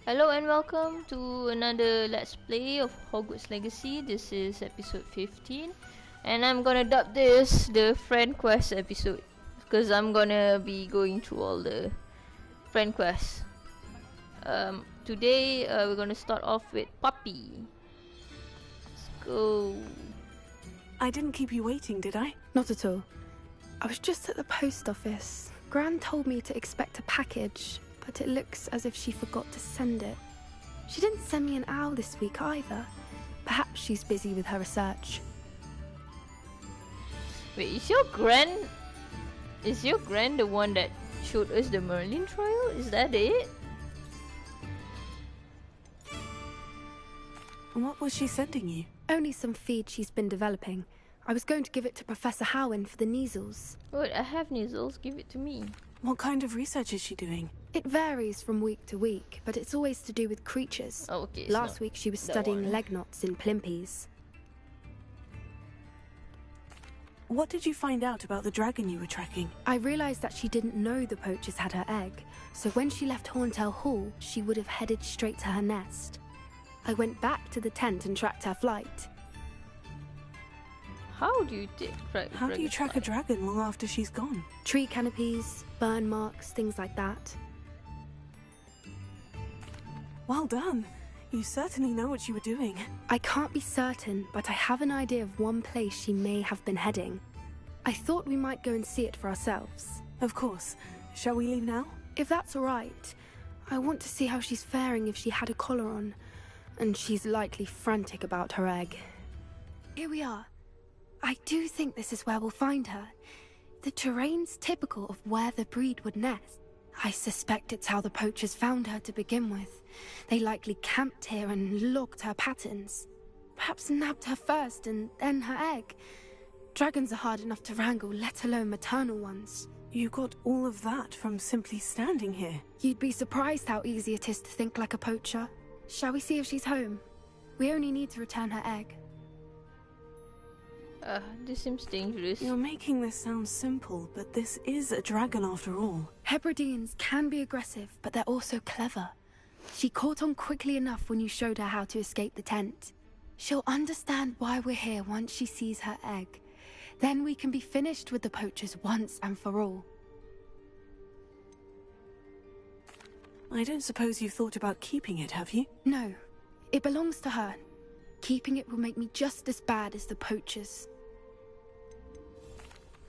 Hello and welcome to another Let's Play of Hogwarts Legacy. This is episode 15 and I'm gonna dub this the friend quest episode because I'm gonna be going through all the friend quests. Today we're gonna start off with Poppy. Let's go. I didn't keep you waiting, did I? Not at all. I was just at the post office. Gran told me to expect a package, but it looks as if she forgot to send it. She didn't send me an owl this week either. Perhaps she's busy with her research. Wait, is your gran the one that showed us the Merlin trial? Is that it? What was she sending you? Only some feed she's been developing. I was going to give it to Professor Howin for the measles. Wait, I have measles. Give it to me. What kind of research is she doing? It varies from week to week, but it's always to do with creatures. Oh, okay. Last week she was studying leg knots in Plimpies. What did you find out about the dragon you were tracking? I realized that she didn't know the poachers had her egg, so when she left Horntail Hall, she would have headed straight to her nest. I went back to the tent and tracked her flight. How do you track a dragon long after she's gone? Tree canopies, burn marks, things like that. Well done. You certainly know what you were doing. I can't be certain, but I have an idea of one place she may have been heading. I thought we might go and see it for ourselves. Of course. Shall we leave now? If that's all right. I want to see how she's faring if she had a collar on. And she's likely frantic about her egg. Here we are. I do think this is where we'll find her. The terrain's typical of where the breed would nest. I suspect it's how the poachers found her to begin with. They likely camped here and logged her patterns. Perhaps nabbed her first and then her egg. Dragons are hard enough to wrangle, let alone maternal ones. You got all of that from simply standing here. You'd be surprised how easy it is to think like a poacher. Shall we see if she's home? We only need to return her egg. This seems dangerous. You're making this sound simple, but this is a dragon after all. Hebrideans can be aggressive, but they're also clever. She caught on quickly enough when you showed her how to escape the tent. She'll understand why we're here once she sees her egg. Then we can be finished with the poachers once and for all. I don't suppose you've thought about keeping it, have you? No. It belongs to her. Keeping it will make me just as bad as the poachers.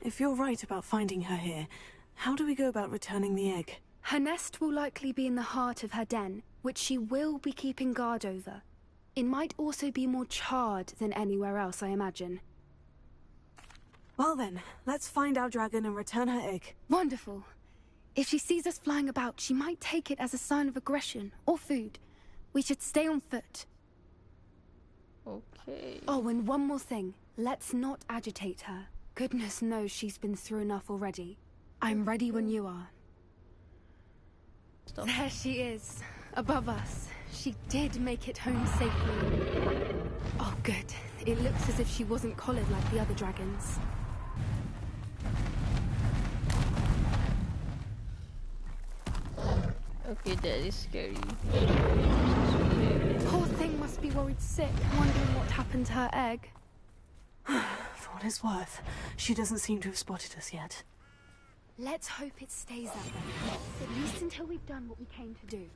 If you're right about finding her here, how do we go about returning the egg? Her nest will likely be in the heart of her den, which she will be keeping guard over. It might also be more charred than anywhere else, I imagine. Well then, let's find our dragon and return her egg. Wonderful. If she sees us flying about, she might take it as a sign of aggression or food. We should stay on foot. Okay. Oh, and one more thing. Let's not agitate her. Goodness knows she's been through enough already. I'm ready when you are. Stop. There she is, above us. She did make it home safely. Oh, good. It looks as if she wasn't collared like the other dragons. Okay, that is scary. Poor thing must be worried sick, wondering what happened to her egg. For what it's worth, she doesn't seem to have spotted us yet. Let's hope it stays that way. At least until we've done what we came to do.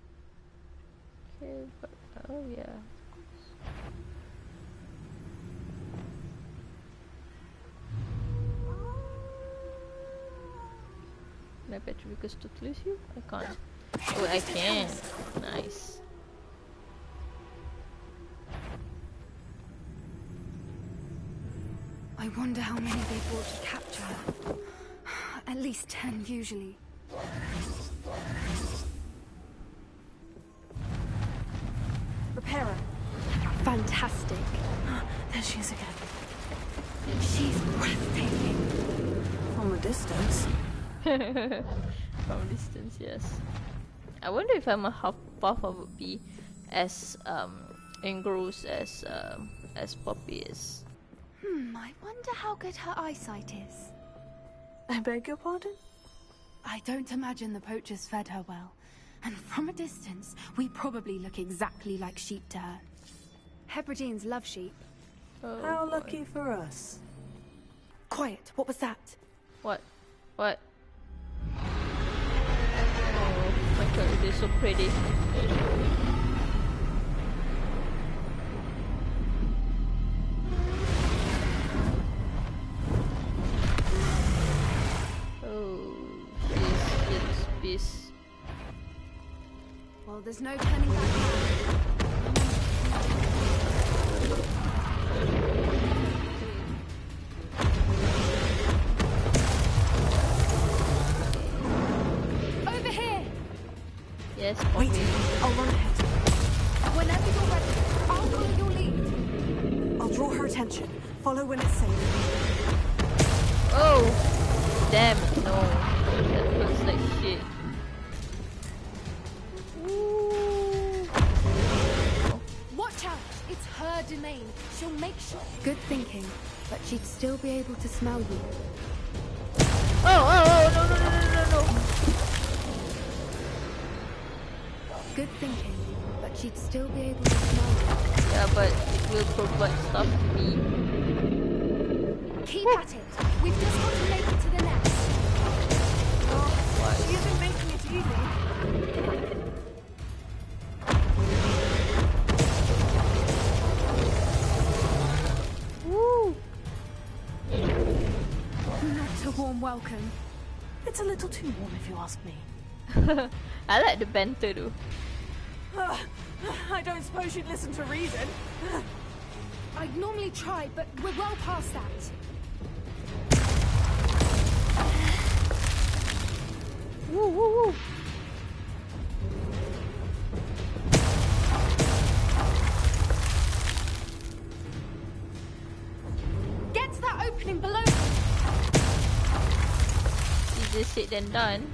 Okay, but oh yeah. Can I Petrificus to lose you? I can't. Oh, I can. Nice. I wonder how many they brought to capture her. At least 10 usually. Prepare her. Fantastic. There she is again. She's breathtaking. From a distance. From distance, yes. I wonder if I'm a Hufflepuff, I would be as engrossed as Poppy is. I wonder how good her eyesight is. I beg your pardon? I don't imagine the poachers fed her well. And from a a distance, we probably look exactly like sheep to her. Hebrideans love sheep. Oh, How boy. lucky for us. Quiet, what was that? What? What? Oh my god, they're so pretty. Oh, she's peace. Well, there's no turning back now. Over here! Yes, Wait, Poppy. I'll run ahead. Whenever you're ready, I'll follow your lead. I'll draw her attention. Follow when it's safe. Oh! Damn, no. That looks like shit. Ooh. Watch out! It's her domain. She'll make sure. Good thinking, but she'd still be able to smell you. Oh, no, no, no, no, no, no. Good thinking, but she'd still be able to smell you. Yeah, but it will provide stuff to me. Keep at it. We've just got to make it to the nest. She isn't making it easy. Woo! Not a warm welcome. It's a little too warm if you ask me. I like the banter though. I don't suppose you'd listen to reason. I'd normally try, but we're well past that. Woo, woo, woo. Get to that opening below. Easier said than done.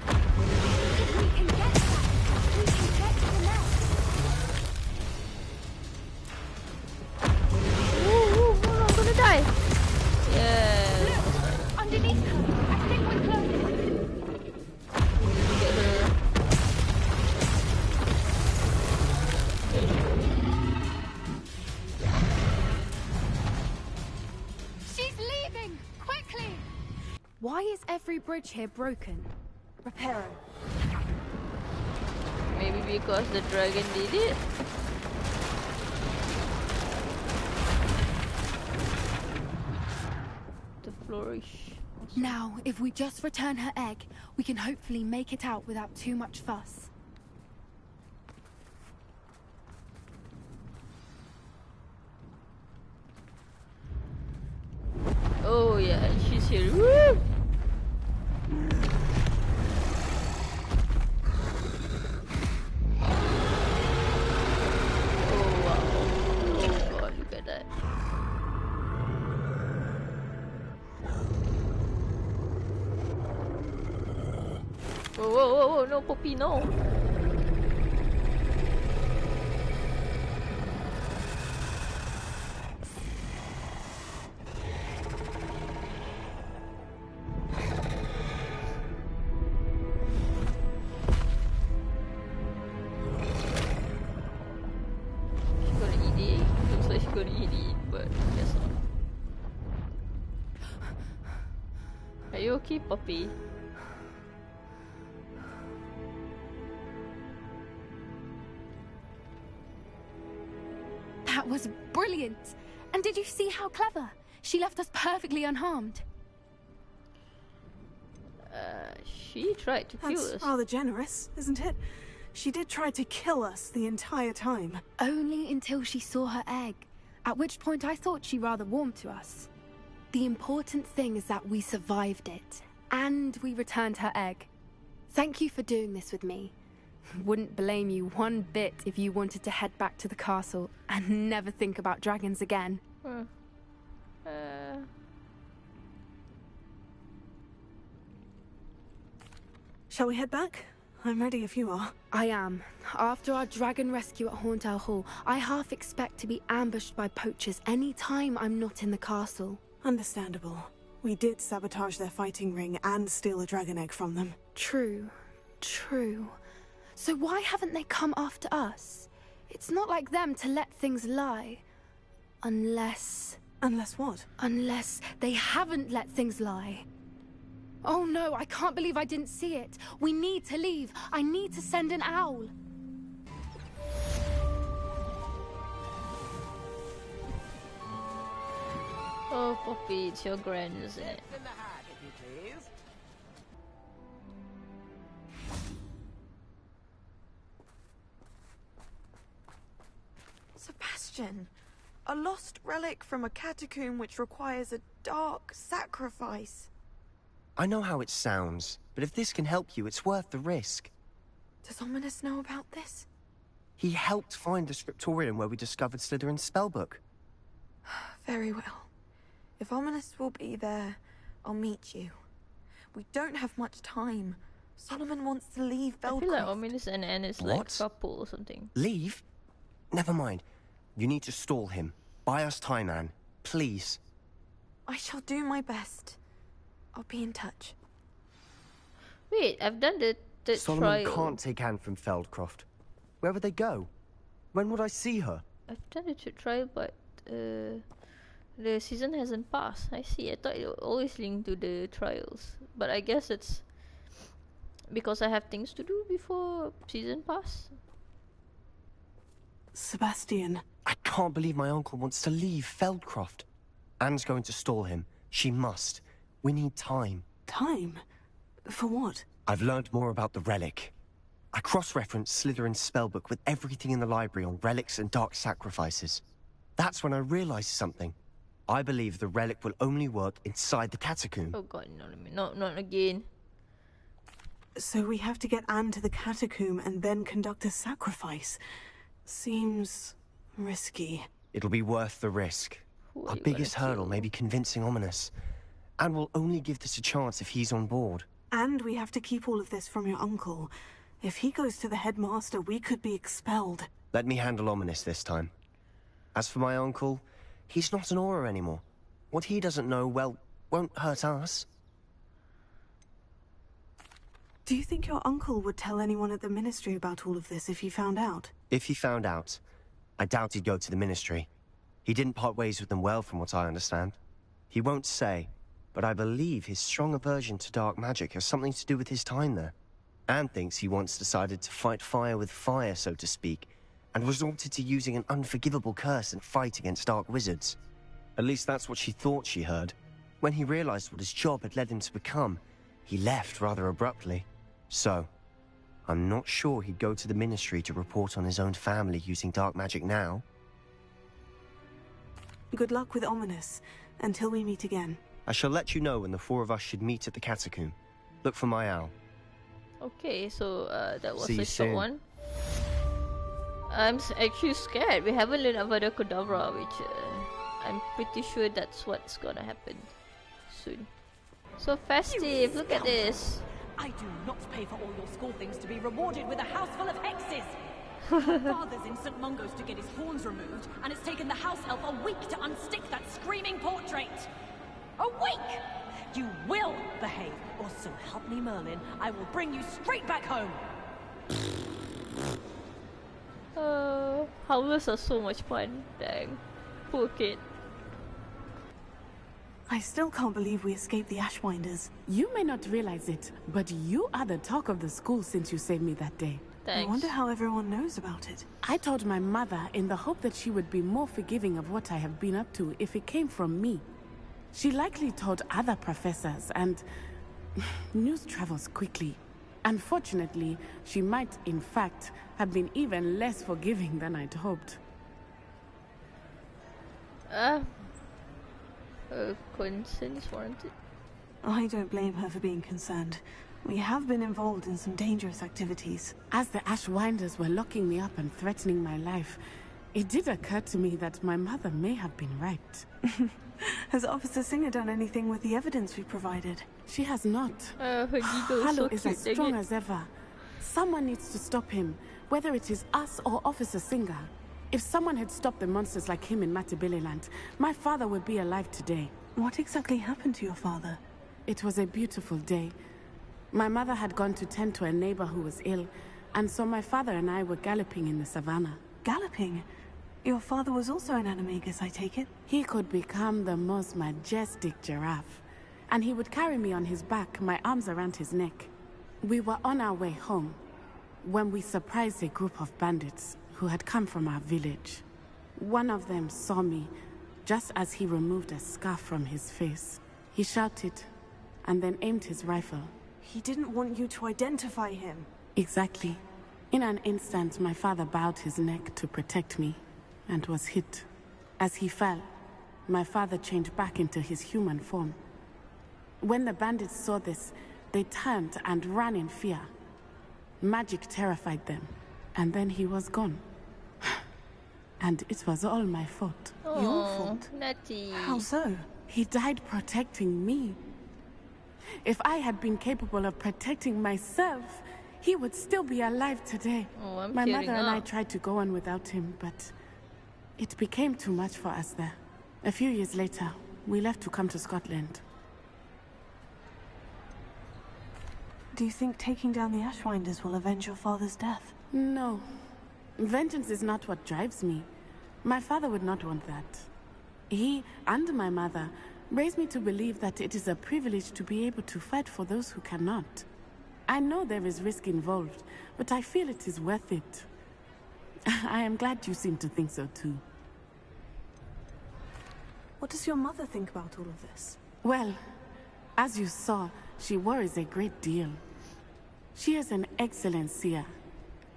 If we can get to that, we can get to the nest. Woo, woo, woo, I'm gonna die. Yeah. Look, underneath her. I think we're close. Get her. She's leaving! Quickly! Why is every bridge here broken? Repair her. Maybe because the dragon did it. The flourish. Now, if we just return her egg, we can hopefully make it out without too much fuss. Oh yeah, and she's here. Woo! Oh wow. Oh god, look at that. Whoa, whoa, whoa, whoa, no, Poppy, no. She's gonna eat it. Looks like she's gonna eat it, but I guess not. Are you okay, Poppy? That was brilliant! And did you see how clever? She left us perfectly unharmed. She tried to kill That's us. rather generous, isn't it? She did try to kill us the entire time. Only until she saw her egg, at which point I thought she rather warmed to us. The important thing is that we survived it, and we returned her egg. Thank you for doing this with me. Wouldn't blame you one bit if you wanted to head back to the castle and never think about dragons again. Huh. Shall we head back? I'm ready if you are. I am. After our dragon rescue at Hauntow Hall, I half expect to be ambushed by poachers any time I'm not in the castle. Understandable. We did sabotage their fighting ring and steal a dragon egg from them. True. True. So why haven't they come after us? It's not like them to let things lie. Unless... Unless what? Unless they haven't let things lie. Oh no, I can't believe I didn't see it. We need to leave. I need to send an owl. Oh, Poppy, it's your grand, isn't it? In the hat, if you please. Sebastian, a lost relic from a catacomb which requires a dark sacrifice. I know how it sounds, but if this can help you, it's worth the risk. Does Ominous know about this? He helped find the scriptorium where we discovered Slytherin's spellbook. Very well. If Ominous will be there, I'll meet you. We don't have much time. Solomon wants to leave Beldcroft. I feel like Ominous and Anne is like What? a couple or something. Leave? Never mind. You need to stall him. Buy us time, Anne. Please. I shall do my best. I'll be in touch. Wait, I've done the Solomon trial. can't take Anne from Feldcroft. Where would they go? When would I see her? I've done the trial, but the season hasn't passed. I see. I thought it was always linked to the trials, but I guess it's because I have things to do before season pass. Sebastian. I can't believe my uncle wants to leave Feldcroft. Anne's going to stall him. She must. We need time. Time? For what? I've learned more about the relic. I cross-referenced Slytherin's spellbook with everything in the library on relics and dark sacrifices. That's when I realized something. I believe the relic will only work inside the catacomb. Oh god, not again. So we have to get Anne to the catacomb and then conduct a sacrifice. Seems risky. It'll be worth the risk. Who are Our you biggest gonna hurdle kill? may be convincing Ominous. And we'll only give this a chance if he's on board. And we have to keep all of this from your uncle. If he goes to the headmaster, we could be expelled. Let me handle Ominous this time. As for my uncle, he's not an Auror anymore. What he doesn't know, well, won't hurt us. Do you think your uncle would tell anyone at the ministry about all of this if he found out? If he found out, I doubt he'd go to the ministry. He didn't part ways with them well, from what I understand. He won't say, but I believe his strong aversion to dark magic has something to do with his time there. Anne thinks he once decided to fight fire with fire, so to speak, and resorted to using an unforgivable curse and fight against dark wizards. At least that's what she thought she heard. When he realized what his job had led him to become, he left rather abruptly. So, I'm not sure he'd go to the ministry to report on his own family using dark magic now. Good luck with Ominous, until we meet again. I shall let you know when the four of us should meet at the catacomb. Look for my owl. Okay, so that was See you a short soon. one. I'm actually scared. We haven't learned about the Kadabra, which I'm pretty sure that's what's gonna happen soon. So festive, look at this. I do not pay for all your school things to be rewarded with a house full of hexes! My father's in St. Mungo's to get his horns removed, and it's taken the house elf a week to unstick that screaming portrait! A week! You will behave, or so help me Merlin, I will bring you straight back home! Howlers are so much fun. Dang. Poor kid. I still can't believe we escaped the Ashwinders. You may not realize it, but you are the talk of the school since you saved me that day. Thanks. I wonder how everyone knows about it. I told my mother in the hope that she would be more forgiving of what I have been up to if it came from me. She likely told other professors, and news travels quickly. Unfortunately, she might, in fact, have been even less forgiving than I'd hoped. Concern is warranted. I don't blame her for being concerned. We have been involved in some dangerous activities. As the Ashwinders were locking me up and threatening my life, it did occur to me that my mother may have been right. Has Officer Singer done anything with the evidence we provided? She has not. Her giggle is Harlow so is cute. as dang strong it. as ever. Someone needs to stop him, whether it is us or Officer Singer. If someone had stopped the monsters like him in Matabeleland, my father would be alive today. What exactly happened to your father? It was a beautiful day. My mother had gone to tend to a neighbor who was ill, And so my father and I were galloping in the savannah. Galloping? Your father was also an animagus, I take it? He could become the most majestic giraffe. And he would carry me on his back, my arms around his neck. We were on our way home when we surprised a group of bandits who had come from our village. One of them saw me just as he removed a scarf from his face. He shouted and then aimed his rifle. He didn't want you to identify him. Exactly. In an instant, my father bowed his neck to protect me and was hit. As he fell, my father changed back into his human form. When the bandits saw this, they turned and ran in fear. Magic terrified them, and then he was gone. And it was all my fault. Oh, Your fault? Natty. How so? He died protecting me. If I had been capable of protecting myself, he would still be alive today. Oh, I'm My tearing mother and I up. tried to go on without him, but it became too much for us there. A few years later, we left to come to Scotland. Do you think taking down the Ashwinders will avenge your father's death? No. Vengeance is not what drives me. My father would not want that. He and my mother raised me to believe that it is a privilege to be able to fight for those who cannot. I know there is risk involved, but I feel it is worth it. I am glad you seem to think so too. What does your mother think about all of this? Well, as you saw, she worries a great deal. She is an excellent seer,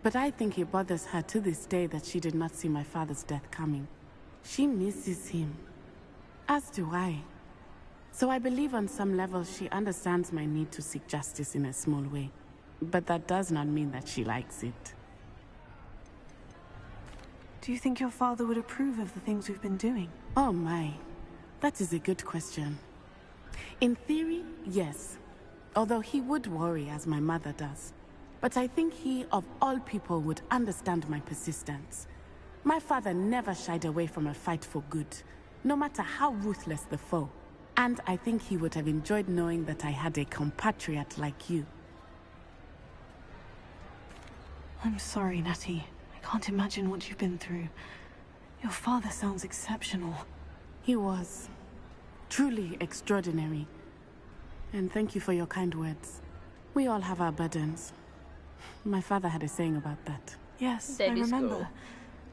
but I think it bothers her to this day that she did not see my father's death coming. She misses him, as do I. So I believe on some level she understands my need to seek justice in a small way. But that does not mean that she likes it. Do you think your father would approve of the things we've been doing? Oh my, that is a good question. In theory, yes. Although he would worry as my mother does. But I think he, of all people, would understand my persistence. My father never shied away from a fight for good, no matter how ruthless the foe. And I think he would have enjoyed knowing that I had a compatriot like you. I'm sorry, Natty. I can't imagine what you've been through. Your father sounds exceptional. He was truly extraordinary. And thank you for your kind words. We all have our burdens. My father had a saying about that. Yes, That I is remember. cool.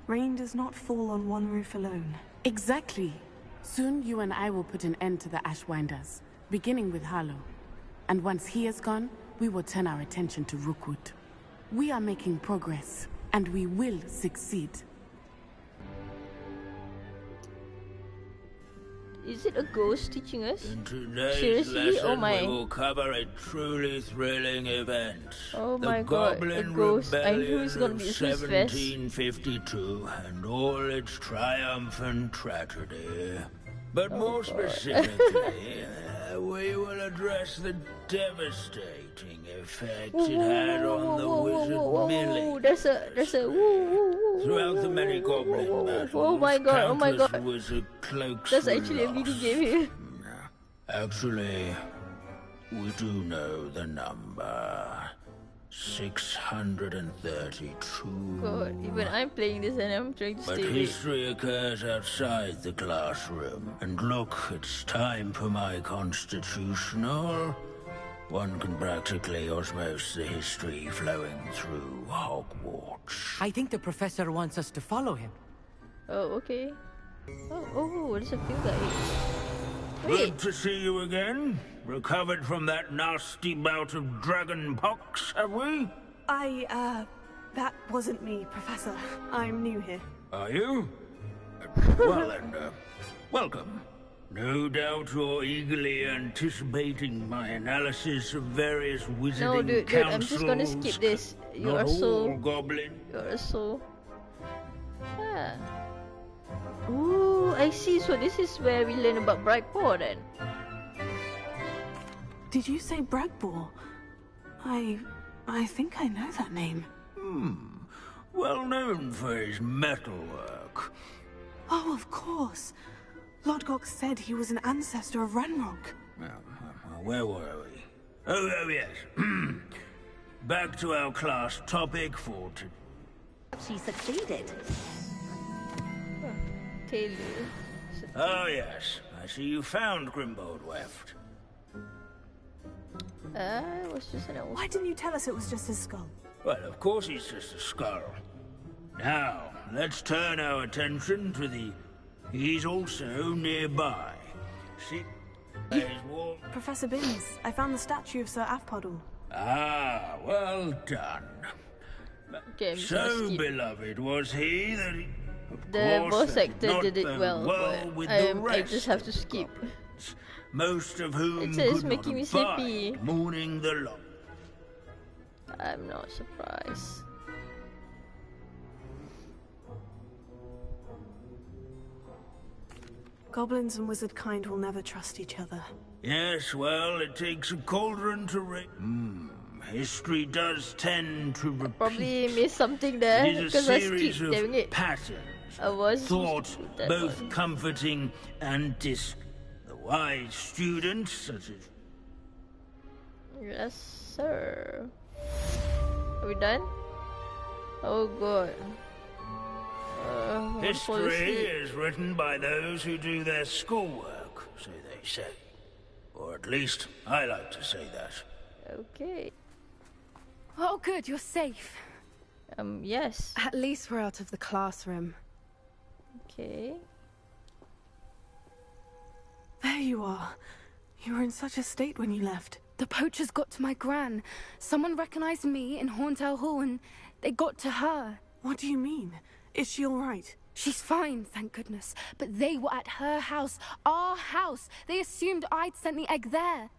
Rain does not fall on one roof alone. Exactly. Soon you and I will put an end to the Ashwinders, beginning with Harlow. And once he is gone, we will turn our attention to Rookwood. We are making progress, and we will succeed. Is it a ghost teaching us? In today's Seriously? lesson, Oh my. we will cover a truly thrilling event. Oh the my god, a Goblin ghost. I knew Rebellion it's gonna of be whose vest. 1752 and all its triumph and tragedy. But Oh more specifically, we will address the devastating effect it had on the wizard Millie. There's a woo. Throughout the many goblin battles, Oh my god, oh my countless god. wizard cloaks That's were actually a video lost. game here. Actually, we do know the number. 632. God, even I'm playing this and I'm trying to But stay awake. history occurs outside the classroom. And look, it's time for my constitutional. One can practically osmose the history flowing through Hogwarts. I think the professor wants us to follow him. Oh, okay. Oh, there's a field guide. Wait, Good to see you again. Recovered from that nasty bout of dragon pox, have we? That wasn't me, Professor. I'm new here. Are you? Well then, welcome. No doubt you're eagerly anticipating my analysis of various wizarding no, dude, councils. I'm just gonna skip this. You Not are so... all goblin. You are so... Yeah. Ooh, I see. So this is where we learn about Brightpaw then. Did you say Bragbor? I think I know that name. Well known for his metalwork. Oh, of course. Lodgok said he was an ancestor of Ranrock. Where were we? Oh yes. back to our class topic for today. She succeeded. Taylor. Oh yes, I see you found Grimbold Weft. It was just an old... Why didn't you tell us it was just his skull? Well, of course he's just a skull. Now, let's turn our attention to the... He's also nearby. See? Professor Binns, I found the statue of Sir Afpodel. Ah, well done. Okay, So beloved was he that he... The course, voice they actor not did it done well, with but the I rest just have of to the skip. goblins, most of whom It says could making me not sleepy. abide mourning the loss. I'm not surprised. Goblins and wizard kind will never trust each other. Yes, well, it takes a cauldron to history does tend to repeat. Probably missed something there It is a because I series skipped, of damn it. patterns, I was thought supposed to put that both one. comforting and the wise students, such as... Yes, sir. Are we done? Oh god. I'll fall History asleep. is written by those who do their schoolwork, so they say. Or at least, I like to say that. Okay. Oh, good, you're safe. Yes. At least we're out of the classroom. Okay. There you are. You were in such a state when you left. The poachers got to my gran. Someone recognized me in Horntail Hall and they got to her. What do you mean? Is she all right? She's fine, thank goodness. But they were at her house, our house. They assumed I'd sent the egg there.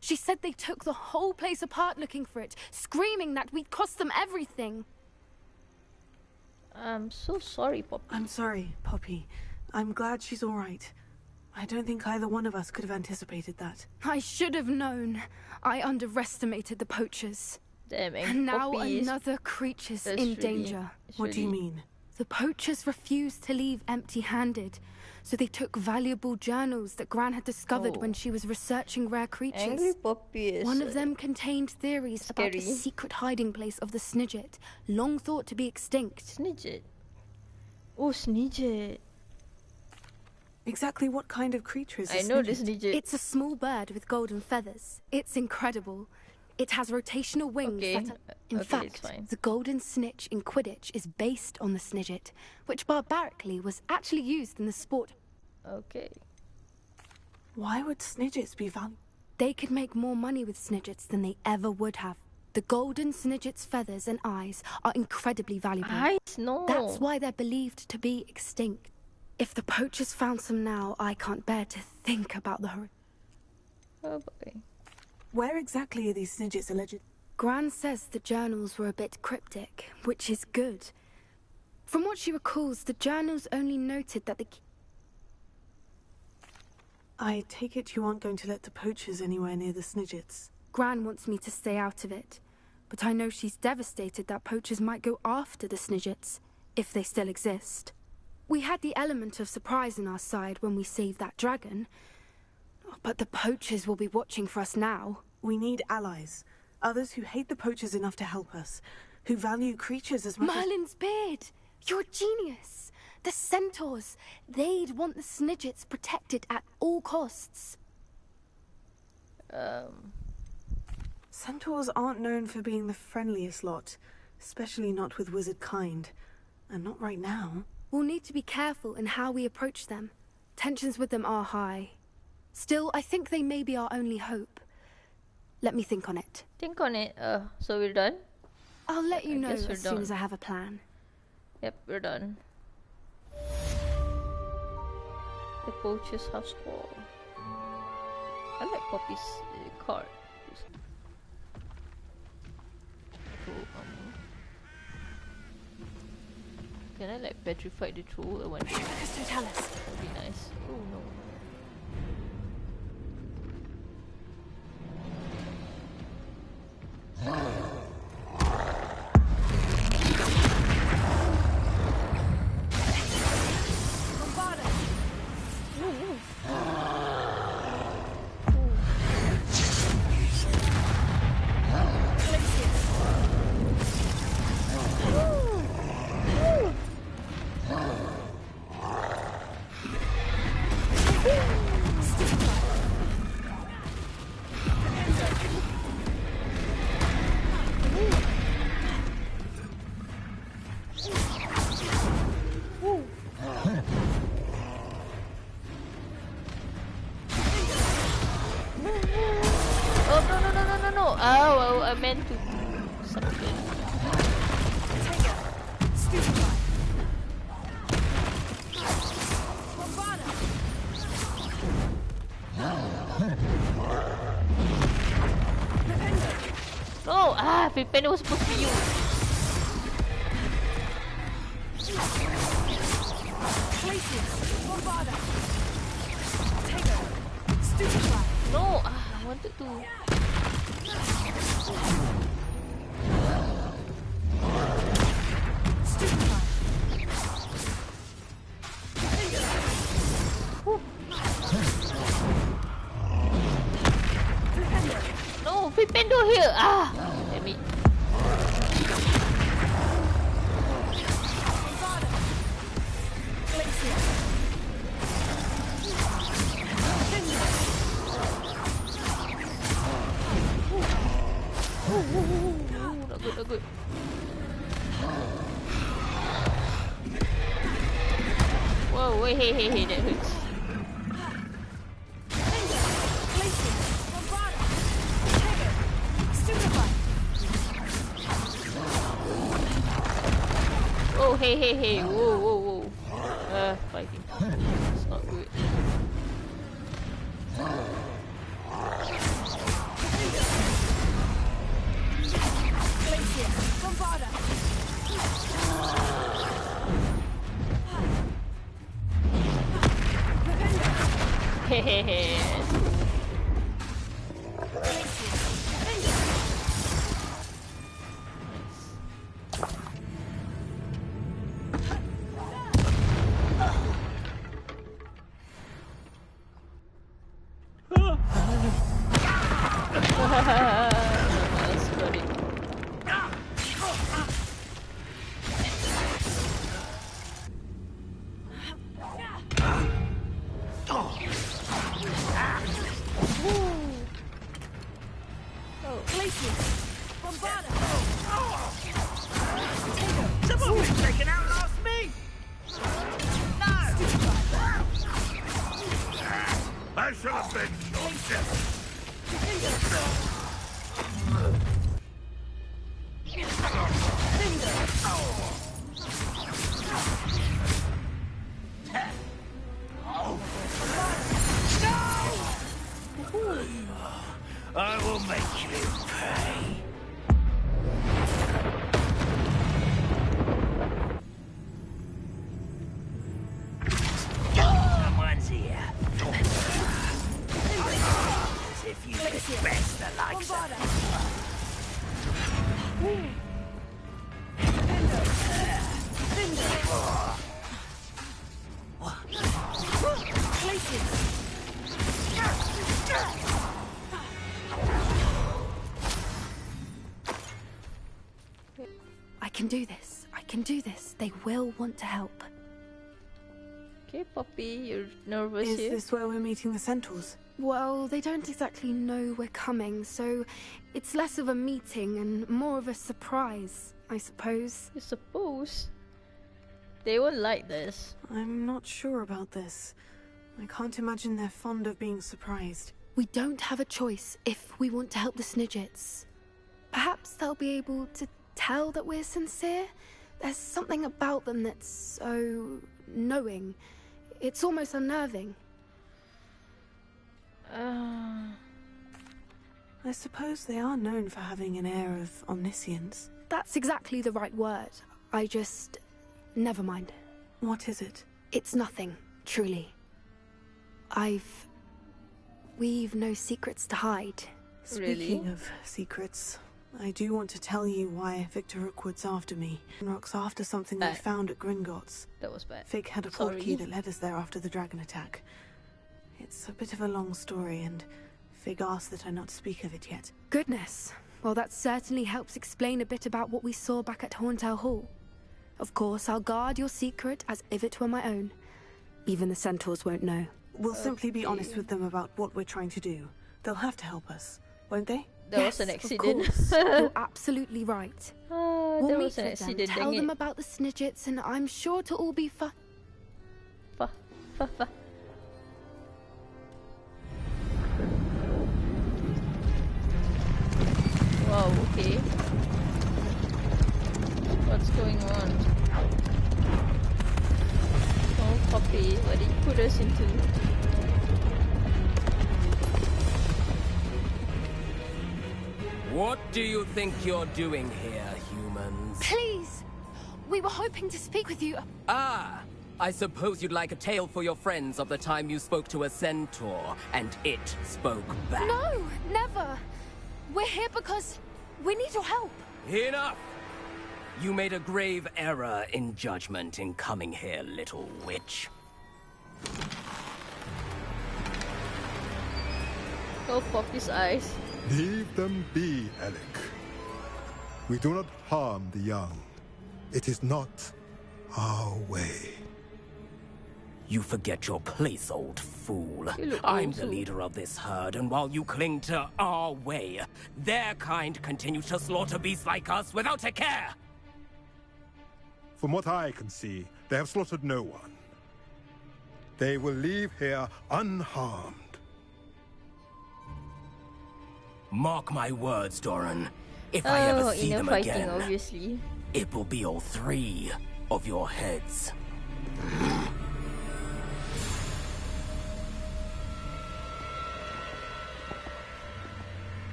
She said they took the whole place apart looking for it, screaming that we'd cost them everything. I'm so sorry, Poppy. I'm sorry, Poppy. I'm glad she's all right. I don't think either one of us could have anticipated that. I should have known. I underestimated the poachers. Damn, And now Poppy is- another creature's that's in really- danger. it's What do you really- mean? The poachers refused to leave empty-handed, so they took valuable journals that Gran had discovered Oh. when she was researching rare creatures. Angry Poppy is... One of them contained theories about a scary. secret hiding place of the Snidget, long thought to be extinct. Snidget. Oh, Snidget. Exactly what kind of creature is I this? know this Snidget. It's a small bird with golden feathers. It's incredible. It has rotational wings Okay, that are... In okay, it's fact, fine. the golden snitch in Quidditch is based on the Snidget, which barbarically was actually used in the sport. Okay. Why would Snidgets be valuable? They could make more money with Snidgets than they ever would have. The golden Snidget's feathers and eyes are incredibly valuable. Eyes? No. That's why they're believed to be extinct. If the poachers found some now, I can't bear to think about the horror. Oh boy. Where exactly are these Snidgets alleged? Gran says the journals were a bit cryptic, which is good. From what she recalls, the journals only noted that the... I take it you aren't going to let the poachers anywhere near the Snidgets. Gran wants me to stay out of it, but I know she's devastated that poachers might go after the Snidgets, if they still exist. We had the element of surprise on our side when we saved that dragon, but the poachers will be watching for us now. We need allies. Others who hate the poachers enough to help us. Who value creatures as much Merlin's beard! You're a genius! The centaurs! They'd want the Snidgets protected at all costs. Centaurs aren't known for being the friendliest lot. Especially not with wizard kind. And not right now. We'll need to be careful in how we approach them. Tensions with them are high. Still, I think they may be our only hope. Let me think on it. Think on it. So we're done? I'll let you know guess we're as soon done. as I have a plan. Yep, we're done. The poacher's house wall. I like Poppy's card. Troll armor. Can I like petrify the troll? I wonder. Totalis. That'd be nice. Oh no. meant to something. No, Pipendo was supposed to be you. No, I wanted to. No, Pipendo here. Damn it. Not good, not good. Whoa, wait, hey, that hurts. Oh, hey, whoa. Fighting. It's not good. Hehehe. That's funny. I should have been I will make you pay. Someone's here. As if you could best the likes of I can do this. They will want to help. Okay, Poppy, you're nervous Is here? this where we're meeting the Centaurs? Well, they don't exactly know we're coming, so it's less of a meeting and more of a surprise, I suppose. I suppose. They won't like this. I'm not sure about this. I can't imagine they're fond of being surprised. We don't have a choice if we want to help the Snidgets. Perhaps they'll be able to tell that we're sincere. There's something about them that's so knowing. It's almost unnerving. I suppose they are known for having an air of omniscience. That's exactly the right word. I just... never mind. What is it? It's nothing, truly. We've no secrets to hide. Speaking of secrets, I do want to tell you why Victor Rookwood's after me. Rock's after something we found at Gringotts. That was bad. Fig had a portkey that led us there after the dragon attack. It's a bit of a long story, and Fig asked that I not speak of it yet. Goodness. Well, that certainly helps explain a bit about what we saw back at Horntail Hall. Of course, I'll guard your secret as if it were my own. Even the Centaurs won't know. We'll simply be honest with them about what we're trying to do. They'll have to help us, won't they? That was an accident. Of course. You're absolutely right. That We'll was meet an with them, accident, tell dang them it. about the Snidgets, and I'm sure to all be fun. Wow, okay. What's going on? Oh, Poppy, what did you put us into? What do you think you're doing here, humans? Please! We were hoping to speak with you. Ah! I suppose you'd like a tale for your friends of the time you spoke to a centaur, and it spoke back. No, never! We're here because we need your help. Enough! You made a grave error in judgment in coming here, little witch. Oh, Poppy's eyes. Leave them be, Alec. We do not harm the young. It is not our way. You forget your place, old fool. You I'm the leader of this herd, and while you cling to our way, their kind continue to slaughter beasts like us without a care! From what I can see, they have slaughtered no one. They will leave here unharmed. Mark my words, Doran. If I ever see them fighting, again, obviously. it will be all 3 of your heads.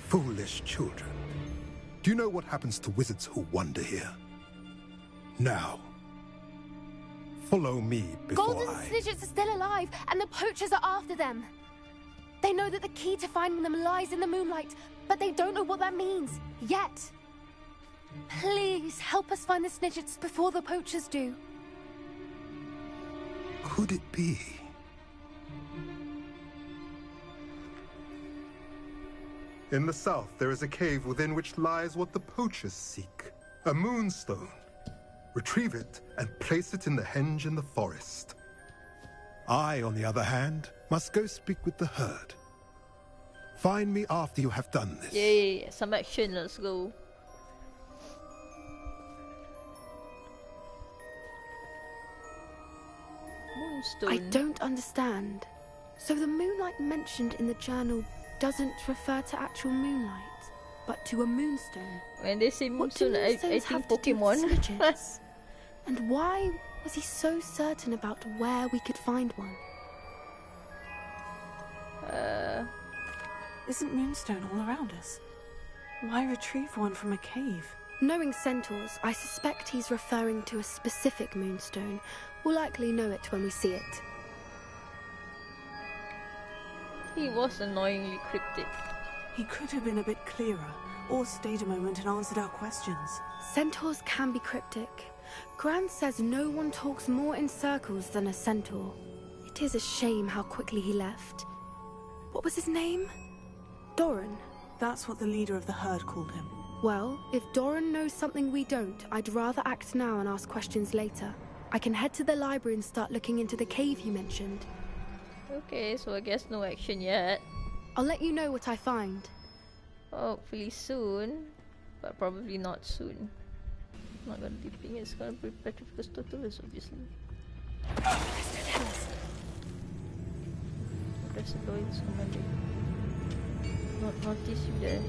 Foolish children. Do you know what happens to wizards who wander here? Now, follow me before Golden Snidgets are still alive, and the poachers are after them. They know that the key to finding them lies in the moonlight, but they don't know what that means, yet. Please, help us find the Snidgets before the poachers do. Could it be? In the south, there is a cave within which lies what the poachers seek. A moonstone. Retrieve it and place it in the henge in the forest. I, on the other hand, must go speak with the herd. Find me after you have done this. Yeah. Some action, let's go. Moonstone. I don't understand. So the moonlight mentioned in the journal doesn't refer to actual moonlight, but to a moonstone. When they say What do moonstone, I moonstones think have to do with Pokemon. Snidgets? And why was he so certain about where we could find one? Isn't Moonstone all around us? Why retrieve one from a cave? Knowing centaurs, I suspect he's referring to a specific moonstone. We'll likely know it when we see it. He was annoyingly cryptic. He could have been a bit clearer, or stayed a moment and answered our questions. Centaurs can be cryptic. Gran says no one talks more in circles than a centaur. It is a shame how quickly he left. What was his name? Doran. That's what the leader of the herd called him. Well, if Doran knows something we don't, I'd rather act now and ask questions later. I can head to the library and start looking into the cave you mentioned. Okay, so I guess no action yet. I'll let you know what I find. Hopefully soon, but probably not soon. Not gonna be ping, it's gonna be Petrificus Totalis, obviously. Press the Lloyd's commanding. Not notice you there.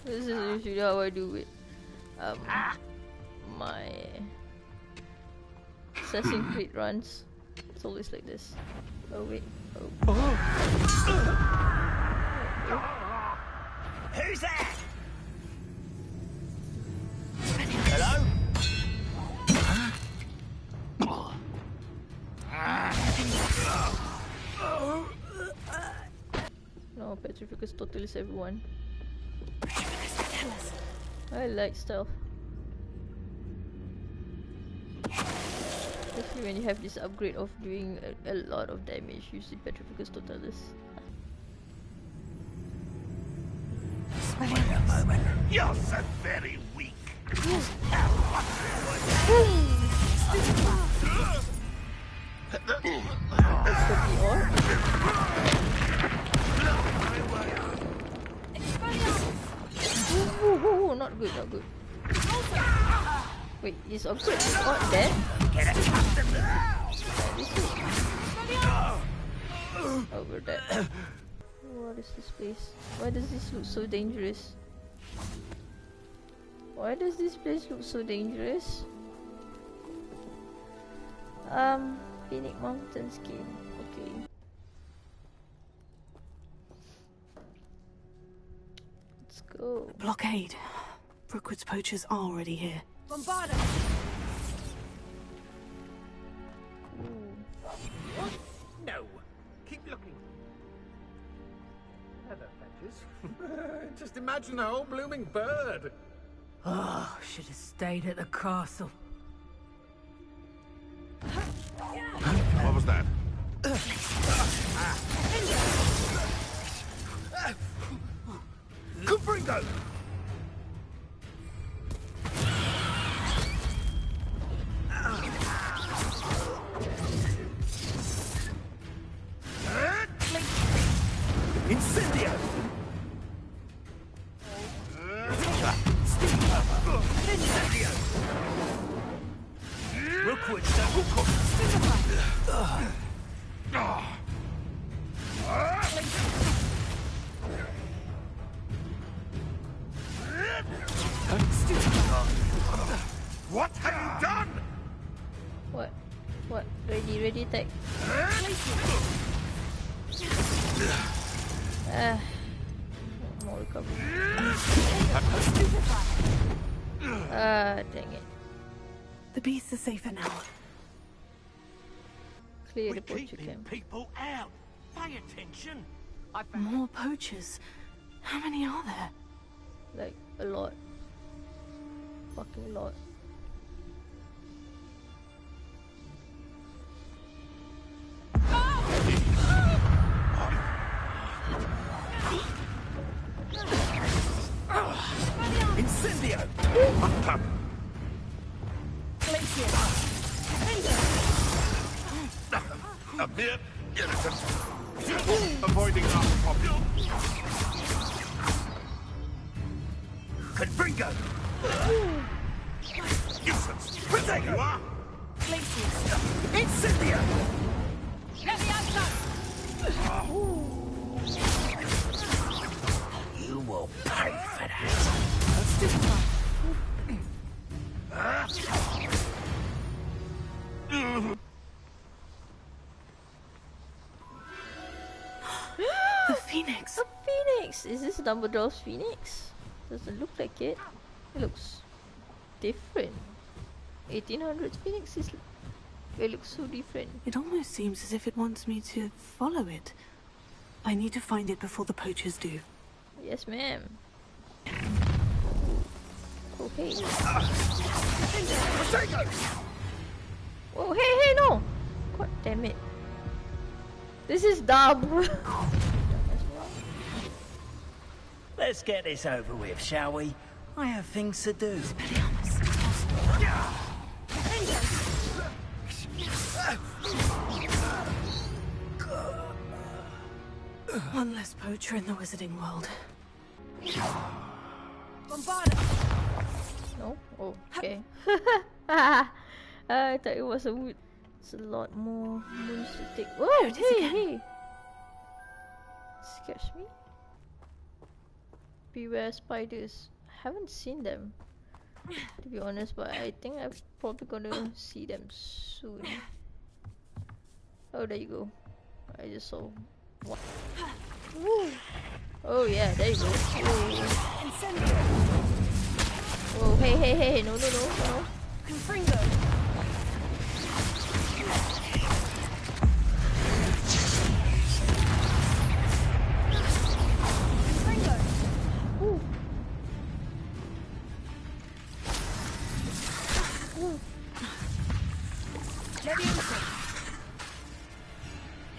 This is usually how I do it. My Assassin's Creed runs. It's always like this. Oh wait. Oh. Who's that? Hello? No, Petrificus Totalis, everyone. I like stealth. Especially when you have this upgrade of doing a lot of damage using Petrificus Totalis. Wait a moment. You're so very weak. That's the PR. Ooh, not good, not good. Wait, is Hogwarts not dead? Get accustomed to Oh, we're dead. What is this place? Why does this look so dangerous? Why does this place look so dangerous? Phoenix Mountain skin. Okay. Let's go. Blockade. Brookwood's poachers are already here. Bombarda! No. Keep looking. Feather patches. Just imagine a whole blooming bird. Oh, should have stayed at the castle. What was that? Confringo! Incendio! Incendio! Rookwood, What have you done? What? What? Ready, attack. More recovery. Dang it. The beasts are safer now. Clear We're the poacher keeping camp. people out. Pay attention. More poachers. How many are there? Like, a lot. Fucking lot. Incendio! A bit innocent. Avoiding our problem. Confringo! Nuisance! There you are! Incendio! You will pay for that. The phoenix. A phoenix! Is this Dumbledore's phoenix? Doesn't look like it. It looks different. 1800s phoenix is... It looks so different. It almost seems as if it wants me to follow it. I need to find it before the poachers do. Yes, ma'am. Oh, hey. Oh, hey, no! God damn it. This is dumb. Let's get this over with, shall we? I have things to do. One less poacher in the wizarding world. Bombarda! No? Oh, okay. I thought it was a wood. It's a lot more moons to take. Oh, hey! Scares me. Beware spiders. Haven't seen them, to be honest, but I think I'm probably gonna see them soon. Oh, there you go. I just saw one. Woo. Oh yeah, there you go. Whoa, hey, no. Confringo!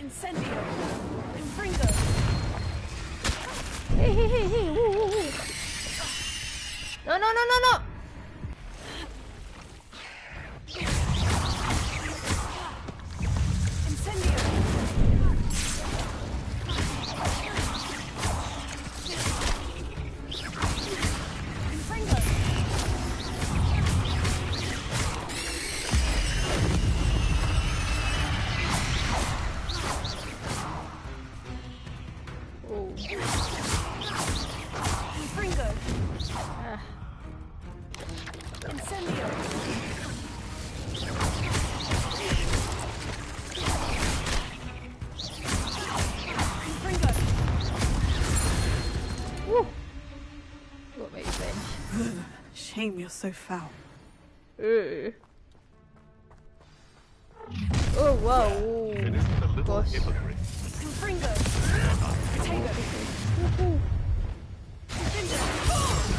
Incendio! Confringo! Hey, woo. No. Incendio! Confringo! shame you're so foul. Oh wow. Finished with a little Gosh. hypocrite. Confringo! Potato!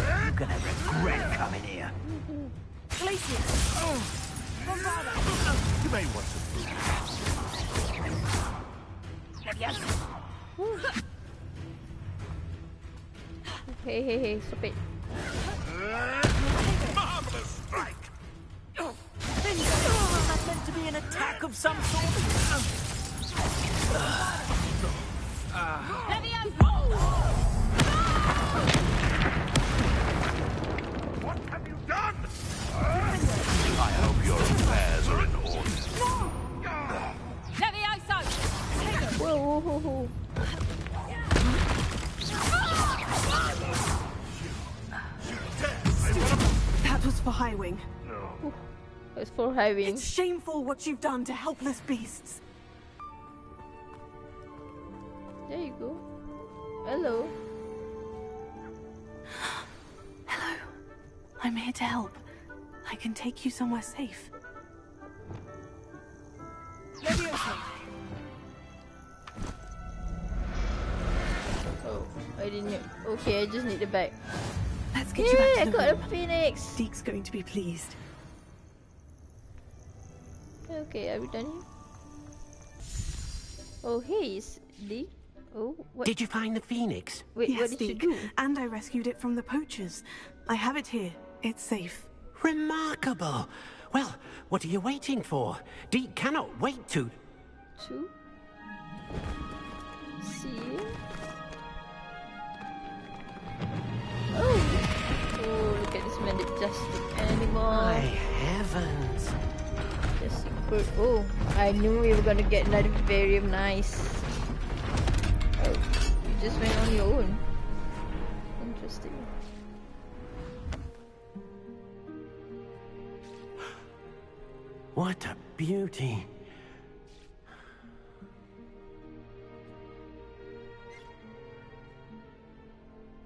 You're gonna regret coming here. Glacius! Bombarda! You may want some food. Hey, stop it. Marvelous strike! Was that meant to be an attack of some sort? What have you done? I hope your affairs are in order. Whoa. That was for Highwing. It's for having. It's shameful what you've done to helpless beasts. There you go. Hello. Hello. I'm here to help. I can take you somewhere safe. Oh, I didn't. Okay, I just need the bag. Let's get you back to I the got room. a phoenix. Deek's going to be pleased. Okay, are we done here? Oh, hey, it's Deek. Oh, what? Did you find the phoenix? Wait, Yes, what did Deek. you do? And I rescued it from the poachers. I have it here. It's safe. Remarkable. Well, what are you waiting for? Deek cannot wait to... See? Oh, look at this majestic animal. My heavens. Just a bird. Oh, I knew we were gonna get another very nice. Oh, you just went on your own. Interesting. What a beauty.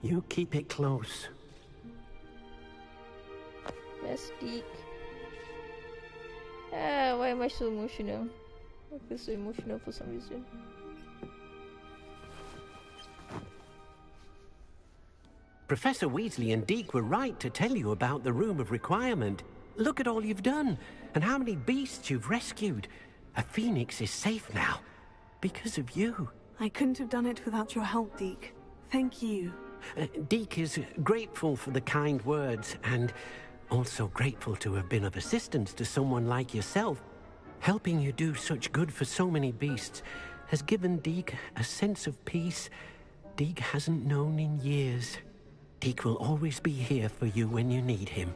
You keep it close. Yes, Deek. Ah, why am I so emotional? I feel so emotional for some reason. Professor Weasley and Deek were right to tell you about the Room of Requirement. Look at all you've done, and how many beasts you've rescued. A phoenix is safe now, because of you. I couldn't have done it without your help, Deek. Thank you. Deek is grateful for the kind words, and also grateful to have been of assistance to someone like yourself. Helping you do such good for so many beasts has given Deek a sense of peace Deek hasn't known in years. Deek will always be here for you when you need him.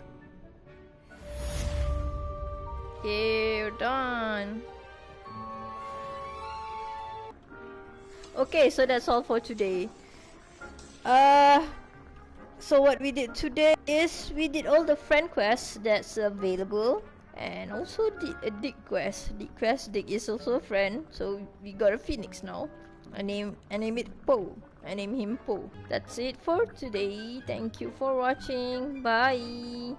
Yeah, we're done. Okay, so that's all for today. So what we did today is we did all the friend quests that's available, and also a Deek quest. Deek is also a friend, so we got a phoenix now. I name it Poe. I name him Poe. That's it for today. Thank you for watching. Bye.